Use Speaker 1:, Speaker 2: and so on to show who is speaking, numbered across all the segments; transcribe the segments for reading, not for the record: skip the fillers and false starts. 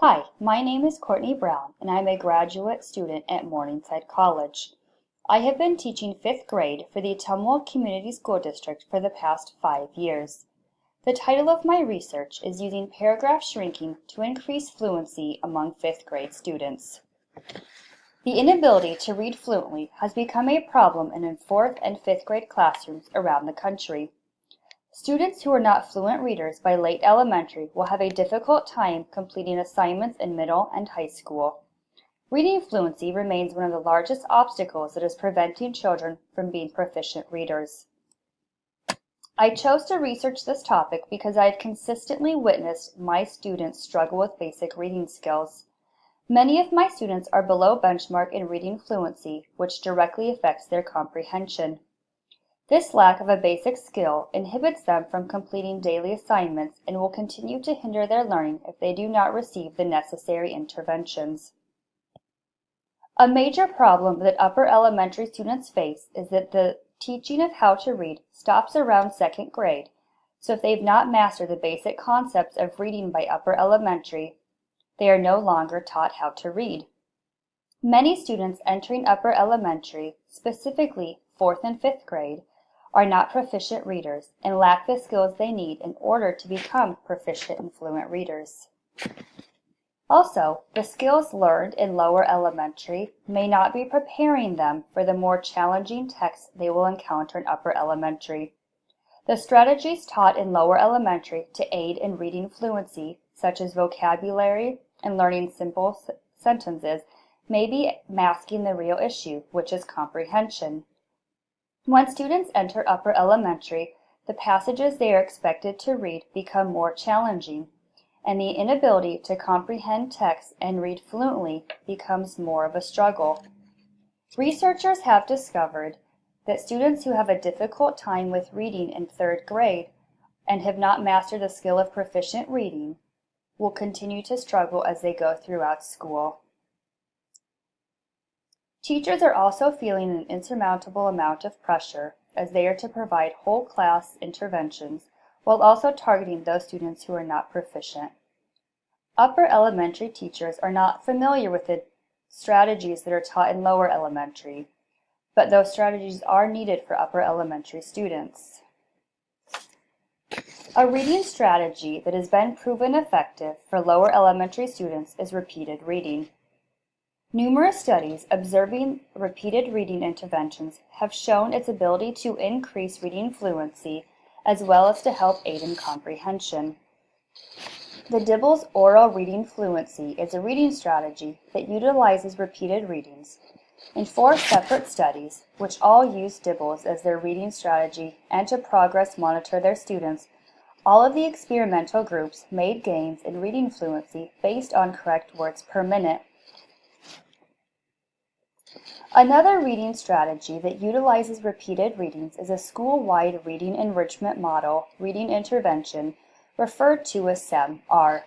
Speaker 1: Hi, my name is Courtney Brown, and I'm a graduate student at Morningside College. I have been teaching 5th grade for the Ottumwa Community School District for the past 5 years. The title of my research is using paragraph shrinking to increase fluency among 5th grade students. The inability to read fluently has become a problem in 4th and 5th grade classrooms around the country. Students who are not fluent readers by late elementary will have a difficult time completing assignments in middle and high school. Reading fluency remains one of the largest obstacles that is preventing children from being proficient readers. I chose to research this topic because I have consistently witnessed my students struggle with basic reading skills. Many of my students are below benchmark in reading fluency, which directly affects their comprehension. This lack of a basic skill inhibits them from completing daily assignments and will continue to hinder their learning if they do not receive the necessary interventions. A major problem that upper elementary students face is that the teaching of how to read stops around 2nd grade, so if they've not mastered the basic concepts of reading by upper elementary, they are no longer taught how to read. Many students entering upper elementary, specifically 4th and 5th grade, are not proficient readers and lack the skills they need in order to become proficient and fluent readers. Also, the skills learned in lower elementary may not be preparing them for the more challenging texts they will encounter in upper elementary. The strategies taught in lower elementary to aid in reading fluency, such as vocabulary and learning simple sentences, may be masking the real issue, which is comprehension. When students enter upper elementary, the passages they are expected to read become more challenging, and the inability to comprehend text and read fluently becomes more of a struggle. Researchers have discovered that students who have a difficult time with reading in 3rd grade and have not mastered the skill of proficient reading will continue to struggle as they go throughout school. Teachers are also feeling an insurmountable amount of pressure as they are to provide whole class interventions while also targeting those students who are not proficient. Upper elementary teachers are not familiar with the strategies that are taught in lower elementary, but those strategies are needed for upper elementary students. A reading strategy that has been proven effective for lower elementary students is repeated reading. Numerous studies observing repeated reading interventions have shown its ability to increase reading fluency as well as to help aid in comprehension. The DIBELS Oral Reading Fluency is a reading strategy that utilizes repeated readings. In 4 separate studies, which all use DIBELS as their reading strategy and to progress monitor their students, all of the experimental groups made gains in reading fluency based on correct words per minute. Another reading strategy that utilizes repeated readings is a school-wide reading enrichment model reading intervention referred to as SEM-R.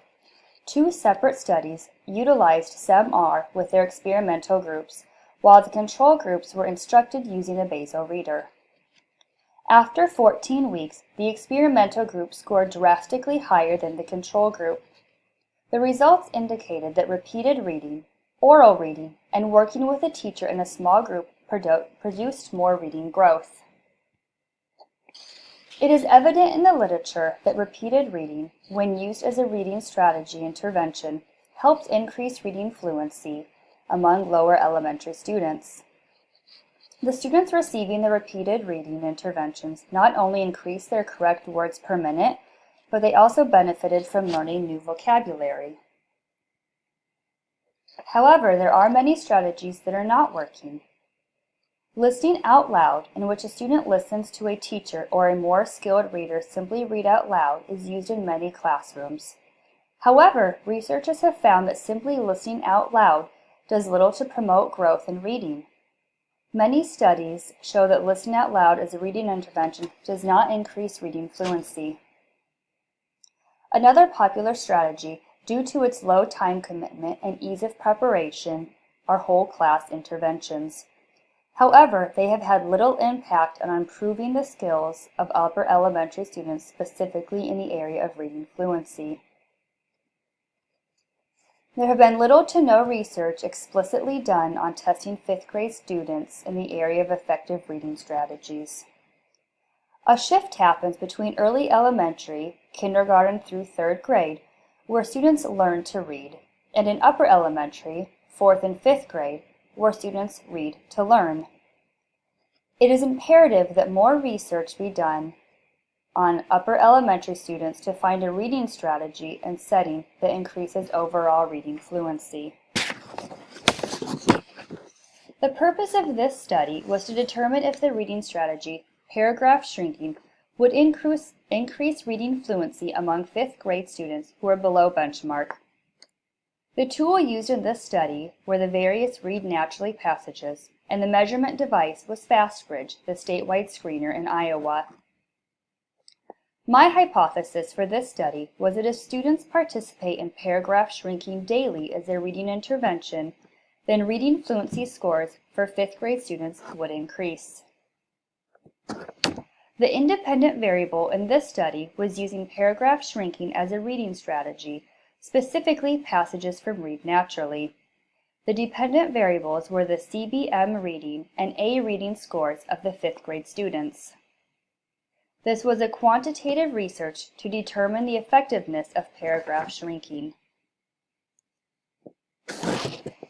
Speaker 1: 2 separate studies utilized SEM-R with their experimental groups, while the control groups were instructed using a basal reader. After 14 weeks, the experimental group scored drastically higher than the control group. The results indicated that repeated reading, oral reading, and working with a teacher in a small group produced more reading growth. It is evident in the literature that repeated reading, when used as a reading strategy intervention, helps increase reading fluency among lower elementary students. The students receiving the repeated reading interventions not only increased their correct words per minute, but they also benefited from learning new vocabulary. However, there are many strategies that are not working. Listening out loud, in which a student listens to a teacher or a more skilled reader simply read out loud, is used in many classrooms. However, researchers have found that simply listening out loud does little to promote growth in reading. Many studies show that listening out loud as a reading intervention does not increase reading fluency. Another popular strategy, due to its low time commitment and ease of preparation, are whole class interventions. However, they have had little impact on improving the skills of upper elementary students, specifically in the area of reading fluency. There have been little to no research explicitly done on testing fifth grade students in the area of effective reading strategies. A shift happens between early elementary, kindergarten through third grade, where students learn to read, and in upper elementary, fourth and fifth grade, where students read to learn. It is imperative that more research be done on upper elementary students to find a reading strategy and setting that increases overall reading fluency. The purpose of this study was to determine if the reading strategy, paragraph shrinking, would increase reading fluency among fifth grade students who are below benchmark. The tool used in this study were the various Read Naturally passages, and the measurement device was FastBridge, the statewide screener in Iowa. My hypothesis for this study was that if students participate in paragraph shrinking daily as their reading intervention, then reading fluency scores for fifth grade students would increase. The independent variable in this study was using paragraph shrinking as a reading strategy, specifically passages from Read Naturally. The dependent variables were the CBM reading and A reading scores of the fifth grade students. This was a quantitative research to determine the effectiveness of paragraph shrinking.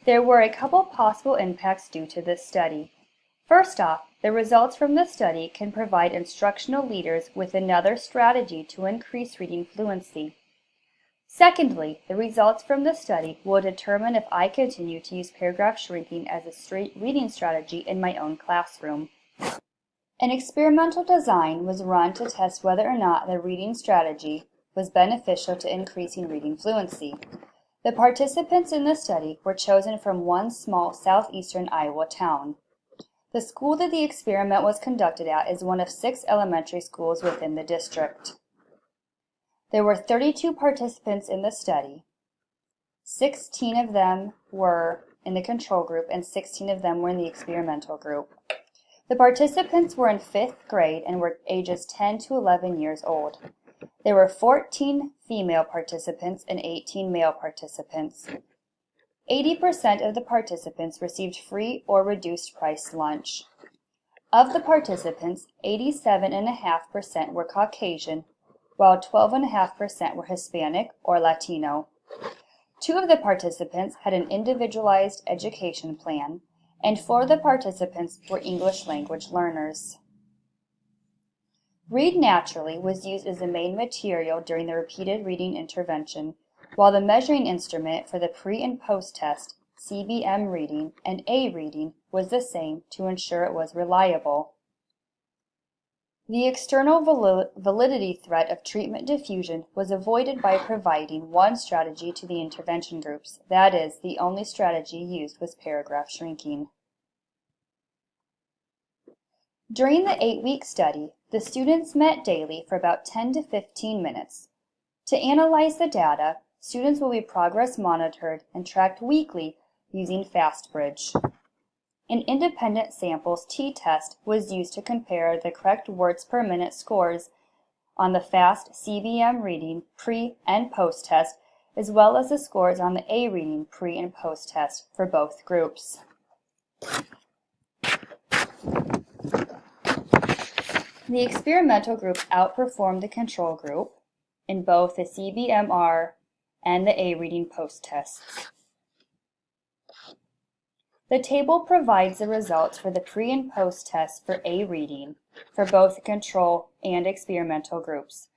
Speaker 1: There were a couple possible impacts due to this study. First off, the results from this study can provide instructional leaders with another strategy to increase reading fluency. Secondly, the results from this study will determine if I continue to use paragraph shrinking as a straight reading strategy in my own classroom. An experimental design was run to test whether or not the reading strategy was beneficial to increasing reading fluency. The participants in the study were chosen from one small southeastern Iowa town. The school that the experiment was conducted at is one of 6 elementary schools within the district. There were 32 participants in the study. 16 of them were in the control group and 16 of them were in the experimental group. The participants were in 5th grade and were ages 10 to 11 years old. There were 14 female participants and 18 male participants. 80% of the participants received free or reduced price lunch. Of the participants, 87.5% were Caucasian, while 12.5% were Hispanic or Latino. 2 of the participants had an individualized education plan, and 4 of the participants were English language learners. Read Naturally was used as the main material during the repeated reading intervention, while the measuring instrument for the pre- and post-test, CBM reading and A reading, was the same to ensure it was reliable. The external validity threat of treatment diffusion was avoided by providing one strategy to the intervention groups. That is, the only strategy used was paragraph shrinking. During the 8-week study, the students met daily for about 10 to 15 minutes. To analyze the data, students will be progress monitored and tracked weekly using FastBridge. An independent samples t-test was used to compare the correct words per minute scores on the FAST CBM reading pre- and post-test, as well as the scores on the A reading pre- and post-test for both groups. The experimental group outperformed the control group in both the CBMR and the A reading post-tests. The table provides the results for the pre- and post-test for A reading for both the control and experimental groups.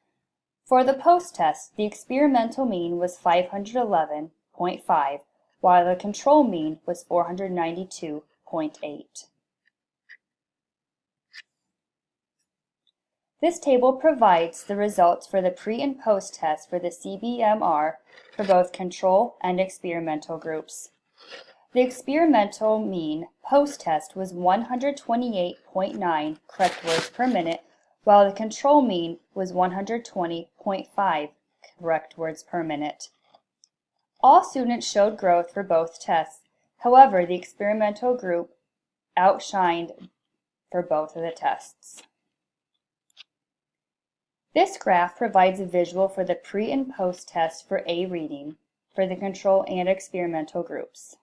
Speaker 1: For the post-test, the experimental mean was 511.5, while the control mean was 492.8. This table provides the results for the pre- and post-test for the CBMR for both control and experimental groups. The experimental mean post-test was 128.9 correct words per minute, while the control mean was 120.5 correct words per minute. All students showed growth for both tests. However, the experimental group outshined for both of the tests. This graph provides a visual for the pre- and post-test for A reading for the control and experimental groups.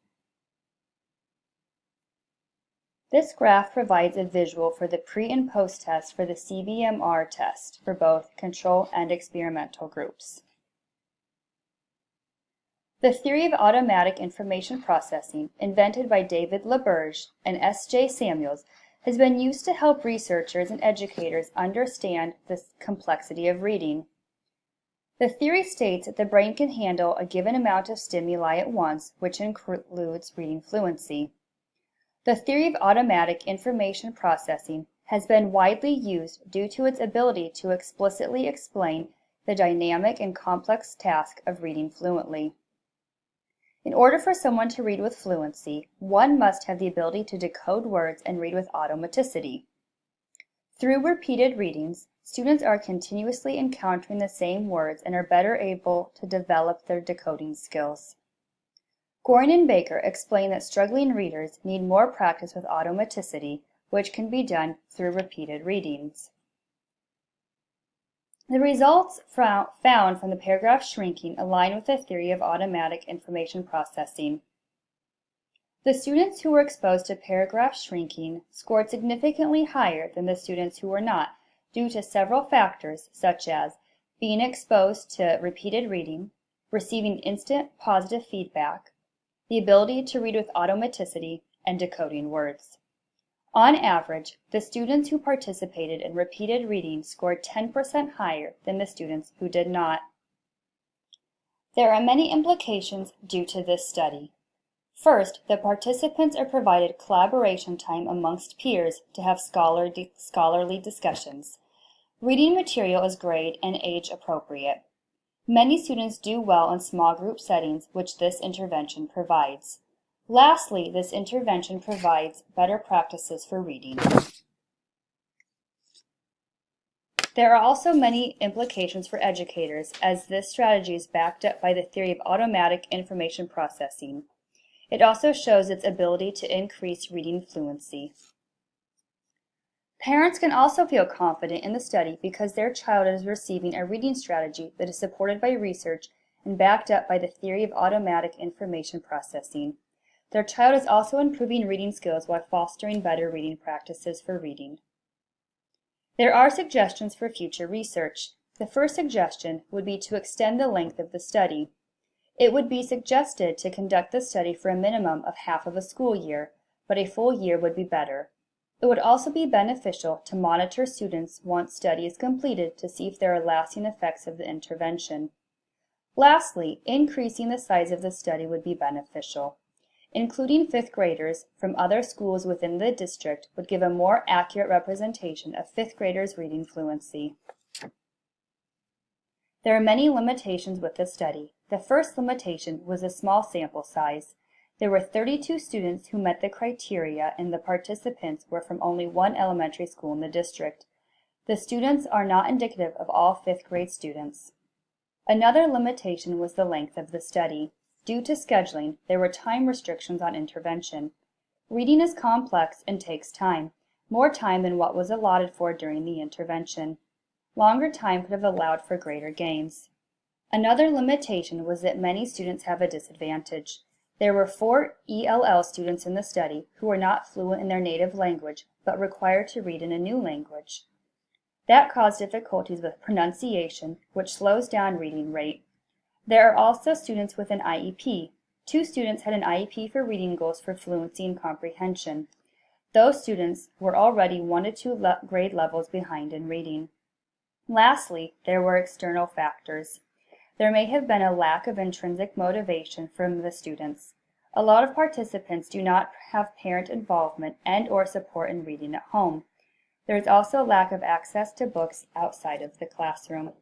Speaker 1: This graph provides a visual for the pre and post test for the CBMR test for both control and experimental groups. The theory of automatic information processing, invented by David LaBerge and S.J. Samuels, has been used to help researchers and educators understand the complexity of reading. The theory states that the brain can handle a given amount of stimuli at once, which includes reading fluency. The theory of automatic information processing has been widely used due to its ability to explicitly explain the dynamic and complex task of reading fluently. In order for someone to read with fluency, one must have the ability to decode words and read with automaticity. Through repeated readings, students are continuously encountering the same words and are better able to develop their decoding skills. Gorin and Baker explain that struggling readers need more practice with automaticity, which can be done through repeated readings. The results found from the paragraph shrinking align with the theory of automatic information processing. The students who were exposed to paragraph shrinking scored significantly higher than the students who were not, due to several factors such as being exposed to repeated reading, receiving instant positive feedback, the ability to read with automaticity, and decoding words. On average, the students who participated in repeated reading scored 10% higher than the students who did not. There are many implications due to this study. First, the participants are provided collaboration time amongst peers to have scholarly discussions. Reading material is grade and age appropriate. Many students do well in small group settings, which this intervention provides. Lastly, this intervention provides better practices for reading. There are also many implications for educators, as this strategy is backed up by the theory of automatic information processing. It also shows its ability to increase reading fluency. Parents can also feel confident in the study because their child is receiving a reading strategy that is supported by research and backed up by the theory of automatic information processing. Their child is also improving reading skills while fostering better reading practices for reading. There are suggestions for future research. The first suggestion would be to extend the length of the study. It would be suggested to conduct the study for a minimum of half of a school year, but a full year would be better. It would also be beneficial to monitor students once study is completed to see if there are lasting effects of the intervention. Lastly, increasing the size of the study would be beneficial. Including fifth graders from other schools within the district would give a more accurate representation of fifth graders' reading fluency. There are many limitations with the study. The first limitation was a small sample size. There were 32 students who met the criteria, and the participants were from only one elementary school in the district. The students are not indicative of all fifth grade students. Another limitation was the length of the study. Due to scheduling, there were time restrictions on intervention. Reading is complex and takes time, more time than what was allotted for during the intervention. Longer time could have allowed for greater gains. Another limitation was that many students have a disadvantage. There were 4 ELL students in the study who were not fluent in their native language, but required to read in a new language. That caused difficulties with pronunciation, which slows down reading rate. There are also students with an IEP. 2 students had an IEP for reading goals for fluency and comprehension. Those students were already 1 to 2 grade levels behind in reading. Lastly, there were external factors. There may have been a lack of intrinsic motivation from the students. A lot of participants do not have parent involvement and/or support in reading at home. There is also a lack of access to books outside of the classroom.